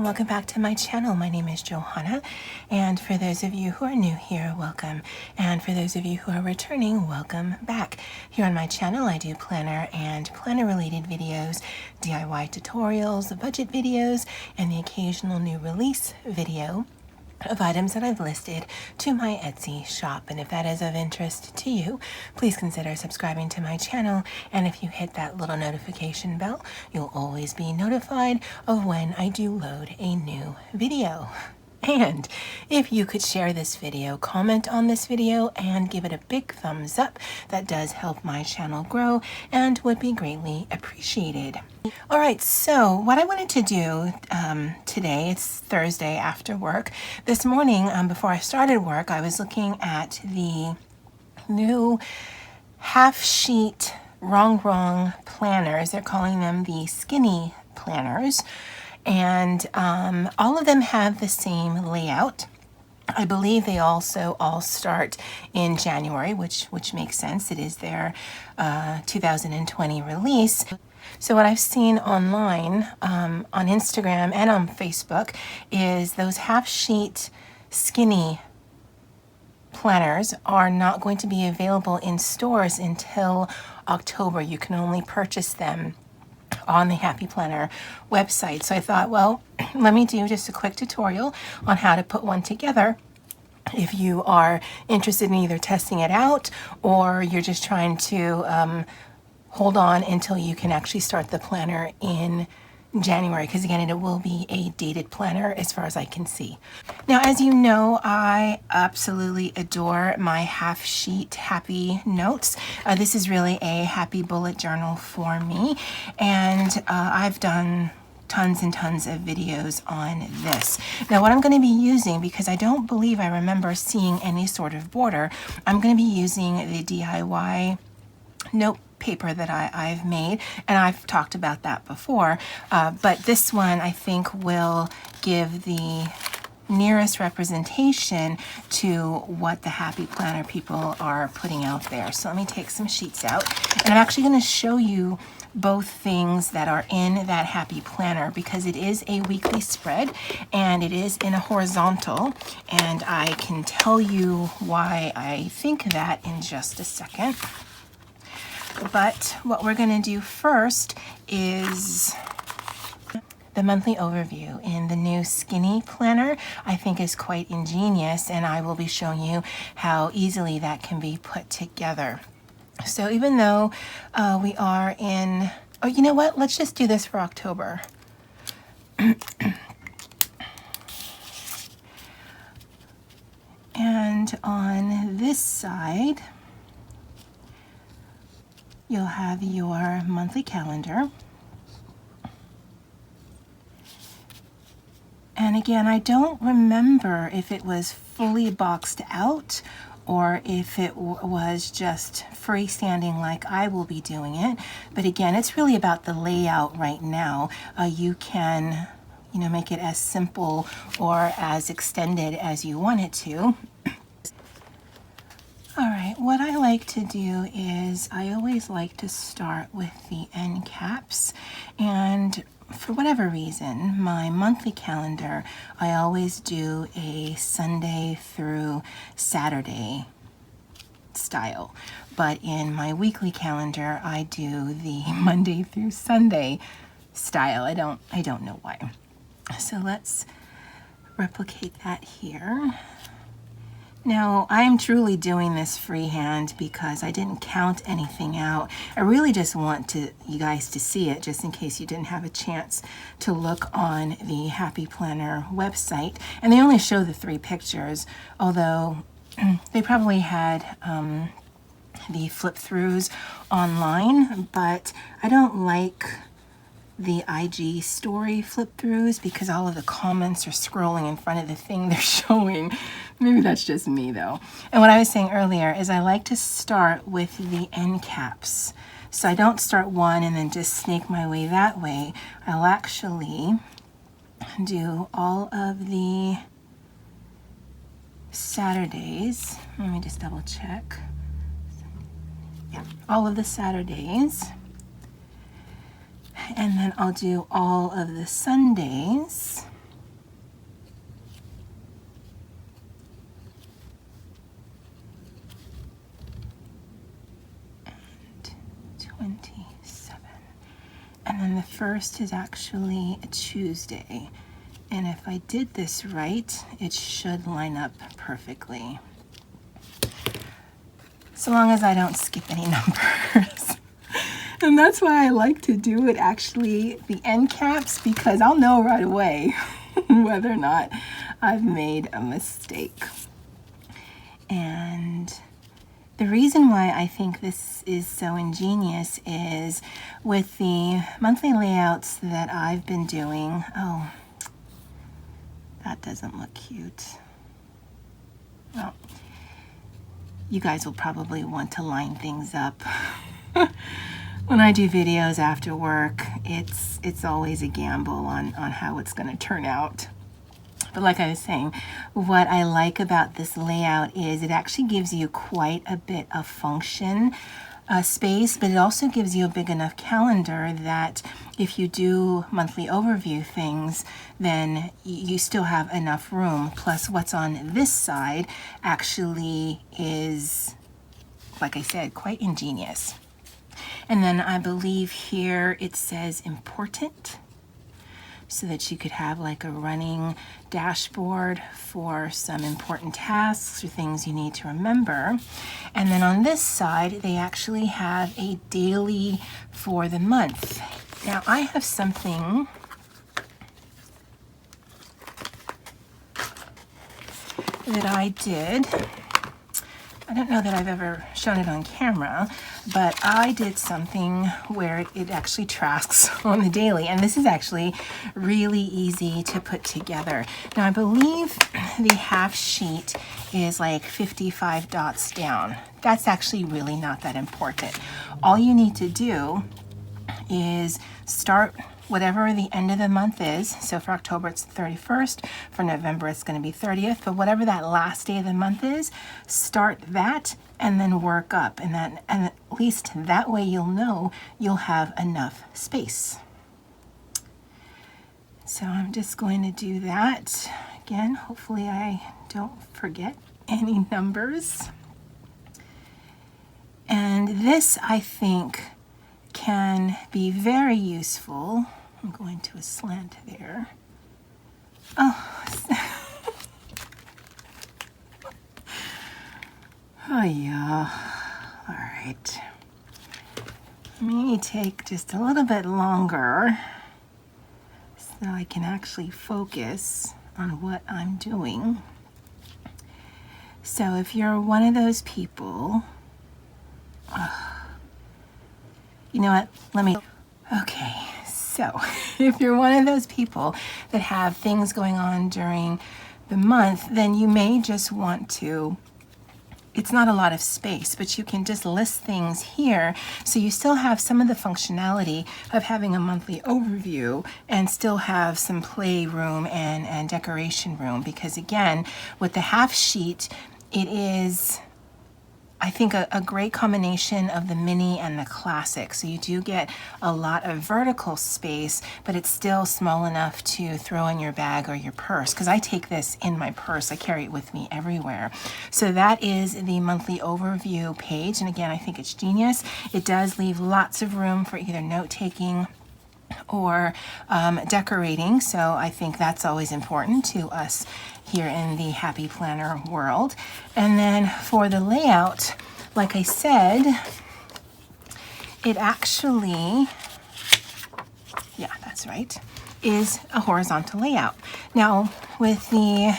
and welcome back to my channel. My name is Johanna, and for those of you who are new here, welcome. And for those of you who are returning, welcome back. Here on my channel, I do planner and planner related videos, DIY tutorials, budget videos, and the occasional new release video of items that I've listed to my Etsy shop. And if that is of interest to you, please consider subscribing to my channel. And if you hit that little notification bell, you'll always be notified of when I do load a new video. And if you could share this video, comment on this video, and give it a big thumbs up, that does help my channel grow and would be greatly appreciated. All right, so what I wanted to do today, it's Thursday after work. This morning, before I started work, I was looking at the new Halfsheet wrong planners. They're calling them the skinny planners. And all of them have the same layout. I believe they also all start in January, which makes sense. It is their 2020 release. So what I've seen online on Instagram and on Facebook is those Halfsheet skinny planners are not going to be available in stores until October. You can only purchase them on the Happy Planner website. So I thought, well, let me do just a quick tutorial on how to put one together. If you are interested in either testing it out or you're just trying to hold on until you can actually start the planner in January, because again, it will be a dated planner as far as I can see. Now, as you know, I absolutely adore my Halfsheet Happy Notes. This is really a happy bullet journal for me, and I've done tons and tons of videos on this. Now, what I'm going to be using, because I don't believe I remember seeing any sort of border, I'm going to be using the DIY note paper that I've made, and I've talked about that before, but this one I think will give the nearest representation to what the Happy Planner people are putting out there. So let me take some sheets out, and I'm actually going to show you both things that are in that Happy Planner, because it is a weekly spread and it is in a horizontal, and I can tell you why I think that in just a second. But what we're going to do first is the monthly overview in the new skinny planner. I think is quite ingenious, and I will be showing you how easily that can be put together. So even though we are in, oh, you know what? Let's just do this for October. And on this side, you'll have your monthly calendar. And again, I don't remember if it was fully boxed out or if it was just freestanding like I will be doing it. But again, it's really about the layout right now. You can, make it as simple or as extended as you want it to. All right, what I like to do is I always like to start with the end caps, and for whatever reason, my monthly calendar, I always do a Sunday through Saturday style, but in my weekly calendar, I do the Monday through Sunday style. I don't know why. So let's replicate that here. Now, I'm truly doing this freehand because I didn't count anything out. I really just want you guys to see it, just in case you didn't have a chance to look on the Happy Planner website. And they only show the 3 pictures, although they probably had the flip-throughs online, but I don't like the IG story flip-throughs because all of the comments are scrolling in front of the thing they're showing. Maybe that's just me though. And what I was saying earlier is I like to start with the end caps. So I don't start one and then just snake my way that way. I'll actually do all of the Saturdays. Let me just double check. Yeah, all of the Saturdays. And then I'll do all of the Sundays. the 1st is actually a Tuesday. And if I did this right, it should line up perfectly. So long as I don't skip any numbers. And that's why I like to do it actually the end caps, because I'll know right away whether or not I've made a mistake. And the reason why I think this is so ingenious is with the monthly layouts that I've been doing. Oh, that doesn't look cute. Well, you guys will probably want to line things up. When I do videos after work, it's always a gamble on how it's going to turn out. But like I was saying, what I like about this layout is it actually gives you quite a bit of function space, but it also gives you a big enough calendar that if you do monthly overview things, then you still have enough room. Plus what's on this side actually is, like I said, quite ingenious. And then I believe here it says important, so that you could have like a running dashboard for some important tasks or things you need to remember. And then on this side, they actually have a daily for the month. Now I have something that I did. I don't know that I've ever shown it on camera, but I did something where it actually tracks on the daily, and this is actually really easy to put together. Now I believe the half sheet is like 55 dots down. That's actually really not that important. All you need to do is start whatever the end of the month is. So for October, it's the 31st. For November, it's going to be 30th. But whatever that last day of the month is, start that and then work up. And at least that way you'll know you'll have enough space. So I'm just going to do that. Again, hopefully I don't forget any numbers. And this, I think, can be very useful. I'm going to a slant there. Oh, oh yeah. All right. Let me take just a little bit longer so I can actually focus on what I'm doing. So if you're one of those people, you know what, okay, so if you're one of those people that have things going on during the month, then you may just want to, it's not a lot of space, but you can just list things here so you still have some of the functionality of having a monthly overview and still have some play room and decoration room. Because again, with the half sheet, it is, I think, a great combination of the mini and the classic. So you do get a lot of vertical space, but it's still small enough to throw in your bag or your purse. Because I take this in my purse, I carry it with me everywhere. So that is the monthly overview page. And again, I think it's genius. It does leave lots of room for either note-taking or decorating. So I think that's always important to us here in the Happy Planner world. And then for the layout, like I said, it actually, yeah, that's right, is a horizontal layout. Now with the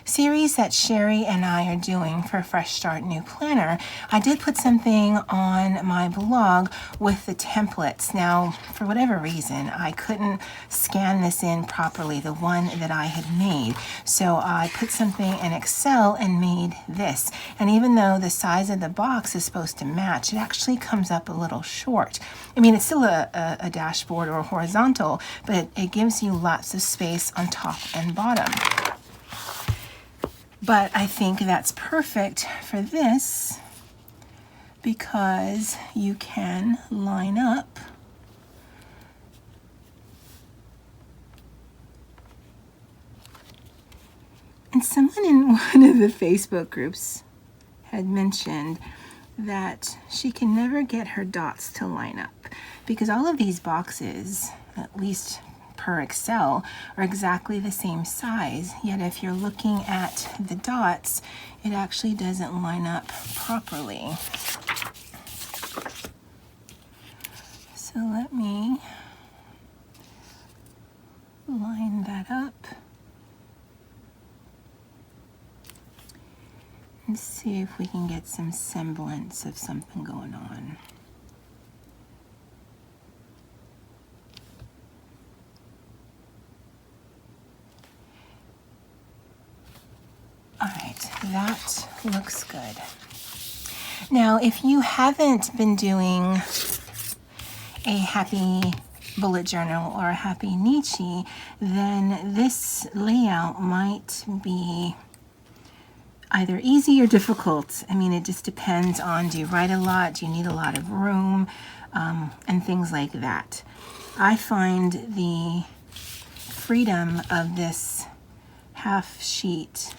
series that Shary and I are doing for Fresh Start New Planner, I did put something on my blog with the templates. Now, for whatever reason, I couldn't scan this in properly, the one that I had made. So I put something in Excel and made this. And even though the size of the box is supposed to match, it actually comes up a little short. I mean, it's still a dashboard or horizontal, but it gives you lots of space on top and bottom. But I think that's perfect for this because you can line up and someone in one of the Facebook groups had mentioned that she can never get her dots to line up, because all of these boxes, at least per Excel, are exactly the same size, yet if you're looking at the dots, it actually doesn't line up properly. So let me line that up and see if we can get some semblance of something going on. All right, that looks good. Now, if you haven't been doing a happy bullet journal or a happy Nietzsche, then this layout might be either easy or difficult. I mean, it just depends on, do you write a lot? Do you need a lot of room? And things like that. I find the freedom of this half sheet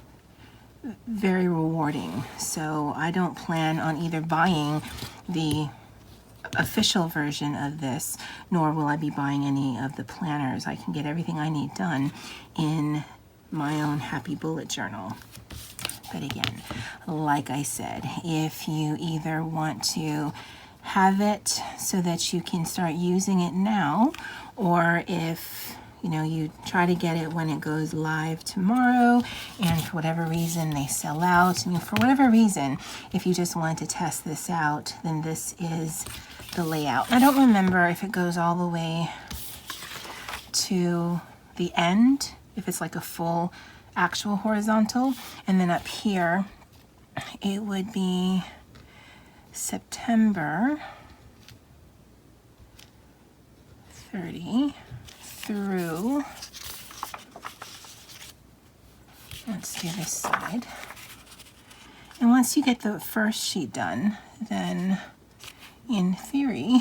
very rewarding. So I don't plan on either buying the official version of this, nor will I be buying any of the planners. I can get everything I need done in my own happy bullet journal. But again, like I said, if you either want to have it so that you can start using it now, or if you try to get it when it goes live tomorrow and for whatever reason they sell out, for whatever reason, if you just want to test this out, then this is the layout. I don't remember if it goes all the way to the end, if it's like a full actual horizontal, and then up here it would be September 30 through, let's do this side. And once you get the first sheet done, then in theory,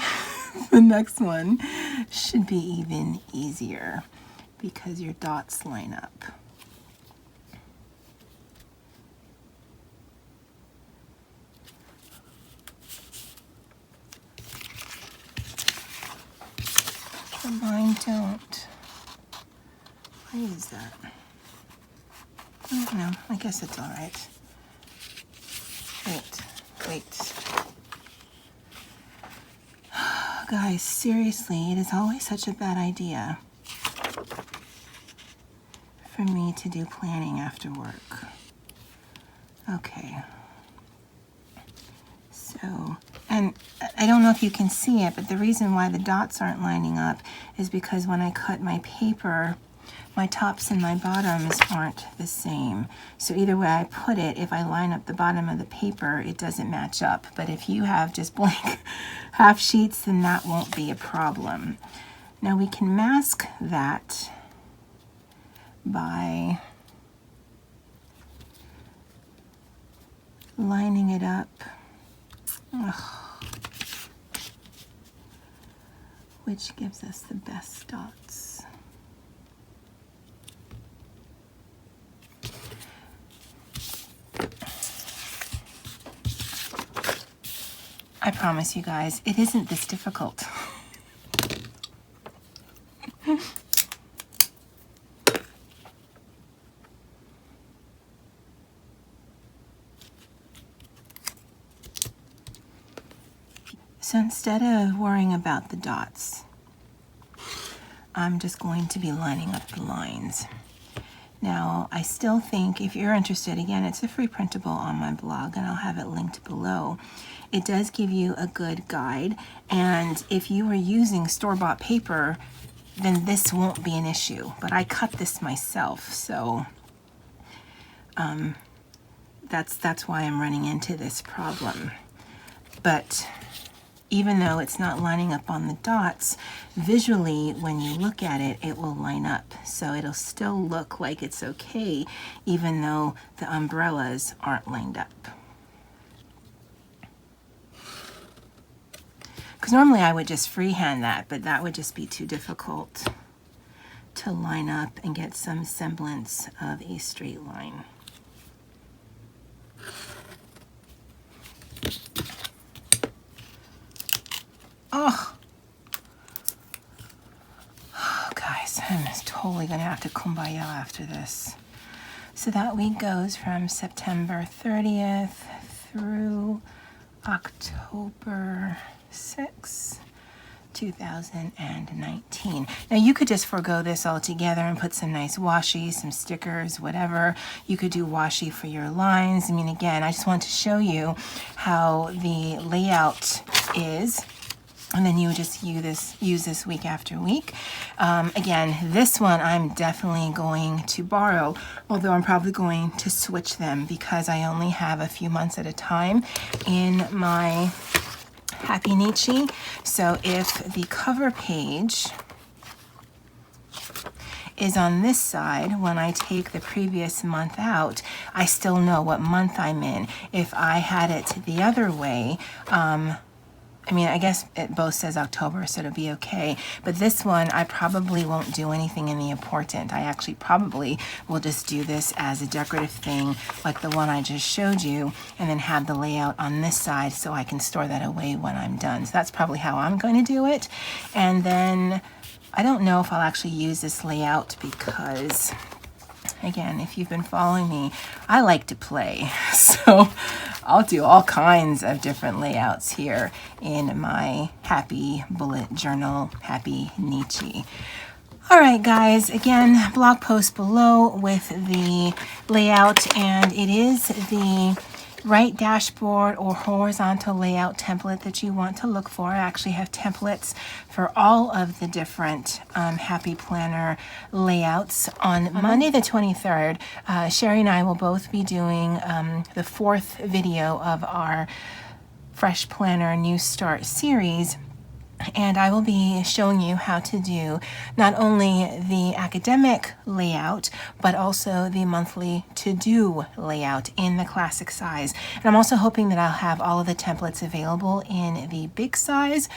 the next one should be even easier because your dots line up. Mine don't. Why is that? Oh, no, I guess it's all right. Wait. Guys, seriously, it is always such a bad idea for me to do planning after work. Okay. So, and I don't know if you can see it, but the reason why the dots aren't lining up is because when I cut my paper, my tops and my bottoms aren't the same. So either way I put it, if I line up the bottom of the paper, it doesn't match up. But if you have just blank half sheets, then that won't be a problem. Now we can mask that by lining it up. Which gives us the best dots. I promise you guys, it isn't this difficult. So instead of worrying about the dots, I'm just going to be lining up the lines. Now, I still think if you're interested, again, it's a free printable on my blog and I'll have it linked below. It does give you a good guide, and if you were using store-bought paper, then this won't be an issue. But I cut this myself, so that's why I'm running into this problem. But even though it's not lining up on the dots, visually, when you look at it, it will line up. So it'll still look like it's okay, even though the umbrellas aren't lined up. Because normally I would just freehand that, but that would just be too difficult to line up and get some semblance of a straight line. Oh, guys, I'm just totally gonna have to kumbaya after this. So that week goes from September 30th through October 6th. 2019. Now you could just forego this altogether and put some nice washi, some stickers, whatever. You could do washi for your lines. I mean, again, I just want to show you how the layout is. And then you would just use this week after week. Again, this one I'm definitely going to borrow, although I'm probably going to switch them because I only have a few months at a time in my Happy Nietzsche. So if the cover page is on this side, when I take the previous month out, I still know what month I'm in. If I had it the other way, I mean, I guess it both says October, so it'll be okay. But this one, I probably won't do anything in the important. I actually probably will just do this as a decorative thing, like the one I just showed you, and then have the layout on this side so I can store that away when I'm done. So that's probably how I'm going to do it. And then I don't know if I'll actually use this layout because, again, if you've been following me, I like to play. So I'll do all kinds of different layouts here in my Happy Bullet Journal, Happy Nietzsche. All right, guys, again, blog post below with the layout, and it is the right dashboard or horizontal layout template that you want to look for. I actually have templates for all of the different Happy Planner layouts. On Monday the 23rd, Shary and I will both be doing the 4th video of our Fresh Planner New Start series. And I will be showing you how to do not only the academic layout, but also the monthly to-do layout in the classic size. And I'm also hoping that I'll have all of the templates available in the big size.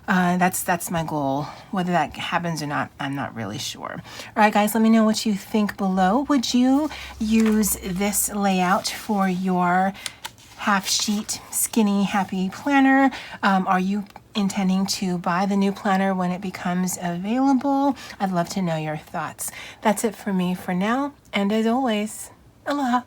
That's my goal. Whether that happens or not, I'm not really sure. All right, guys, let me know what you think below. Would you use this layout for your Halfsheet skinny happy planner? Are you intending to buy the new planner when it becomes available? I'd love to know your thoughts. That's it for me for now, and as always, aloha.